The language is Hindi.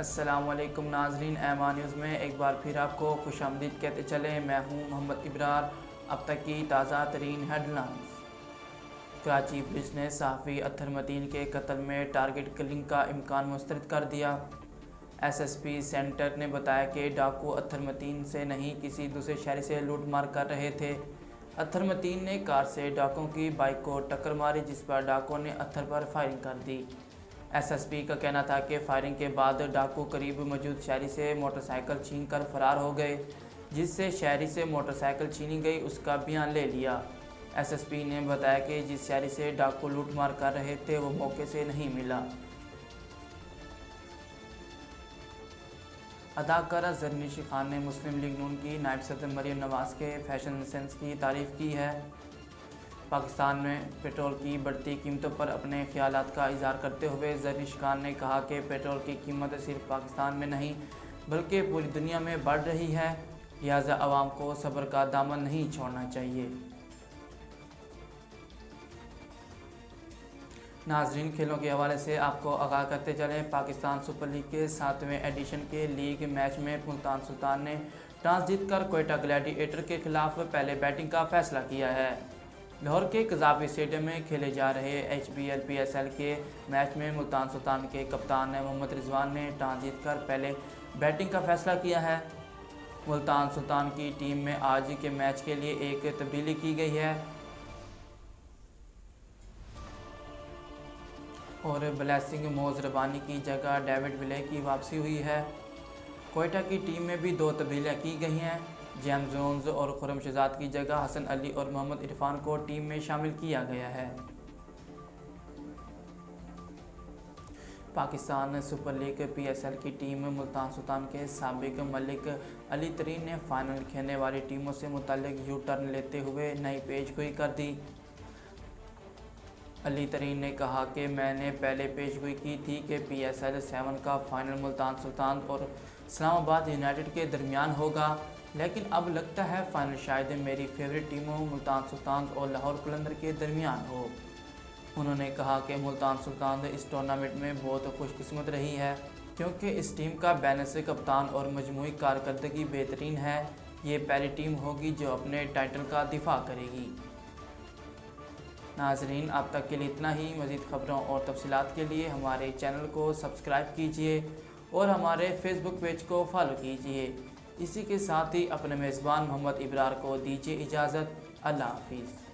अस्सलामुअलैकुम नाजरीन, एमान न्यूज़ में एक बार फिर आपको खुशामदीद कहते चले। मैं हूं मोहम्मद इब्रार। अब तक की ताज़ा तरीन हेडलाइंस। कराची पुलिस ने सहाफ़ी अत्थर मतीन के कत्ल में टारगेट किलिंग का इम्कान मुस्तरद कर दिया। SSP सेंटर ने बताया कि डाकू अत्थर मतीन से नहीं किसी दूसरे शहर से लूट मार कर रहे थे। अत्थर मतीन ने कार से डाकुओं की बाइक को टक्कर मारी, जिस पर डाकुओं ने अत्थर पर फायरिंग कर दी। SSP का कहना था कि फायरिंग के बाद डाकू करीब मौजूद शहरी से मोटरसाइकिल छीन कर फरार हो गए। जिससे शहरी से मोटरसाइकिल छीनी गई उसका बयान ले लिया। SSP ने बताया कि जिस शहरी से डाकू लूटमार कर रहे थे वो मौके से नहीं मिला। अदाकारा ज़रनिशी खान ने मुस्लिम लीग नून की नायब सदर मरियम नवाज़ के फैशन सेंस की तारीफ़ की है। पाकिस्तान में पेट्रोल की बढ़ती कीमतों पर अपने ख्यालात का इज़हार करते हुए ज़रनिशी खान ने कहा कि पेट्रोल की कीमत सिर्फ पाकिस्तान में नहीं बल्कि पूरी दुनिया में बढ़ रही है, लिहाजा आवाम को सब्र का दामन नहीं छोड़ना चाहिए। नाजरीन, खेलों के हवाले से आपको आगाह करते चलें। पाकिस्तान सुपर लीग के 7वें एडिशन के लीग मैच में मुल्तान सुल्तान ने टॉस जीतकर कोयटा ग्लैडिएटर के खिलाफ पहले बैटिंग का फैसला किया है। लाहौर के कज़ाफ़ी स्टेडियम में खेले जा रहे HBL PSL के मैच में मुल्तान सुल्तान के कप्तान मोहम्मद रिजवान ने टॉस जीतकर पहले बैटिंग का फैसला किया है। मुल्तान सुल्तान की टीम में आज के मैच के लिए एक तब्दीली की गई है और ब्लेसिंग मोज़ रबानी की जगह डेविड विले की वापसी हुई है। कोयटा की टीम में भी 2 तब्दीलियाँ की गई हैं। जेम्स जोन्स और खुरम शहजाद की जगह हसन अली और मोहम्मद इरफान को टीम में शामिल किया गया है। पाकिस्तान सुपर लीग PSL की टीम मुल्तान सुल्तान के साबिक मलिक अली तरीन ने फाइनल खेलने वाली टीमों से मुताल्लिक यू टर्न लेते हुए नई पेशगोई कर दी। अली तरीन ने कहा कि मैंने पहले पेशगोई की थी कि PSL 7 का फाइनल मुल्तान सुल्तान और इस्लामाबाद यूनाइटेड के दरमियान होगा, लेकिन अब लगता है फाइनल शायद मेरी फेवरेट टीमों मुल्तान सुल्तान और लाहौर कलंदर के दरमियान हो। उन्होंने कहा कि मुल्तान सुल्तान इस टूर्नामेंट में बहुत खुशकिस्मत रही है क्योंकि इस टीम का बैलेंस कप्तान और मजमूई कारकर्दगी बेहतरीन है। ये पहली टीम होगी जो अपने टाइटल का दिफा करेगी। नाजरीन, अब तक के लिए इतना ही। मज़ीद ख़बरों और तफसीलात के लिए हमारे चैनल को सब्सक्राइब कीजिए और हमारे फेसबुक पेज को फॉलो कीजिए। इसी के साथ ही अपने मेज़बान मोहम्मद इब्रार को दीजिए इजाज़त। अल्लाह हाफिज़।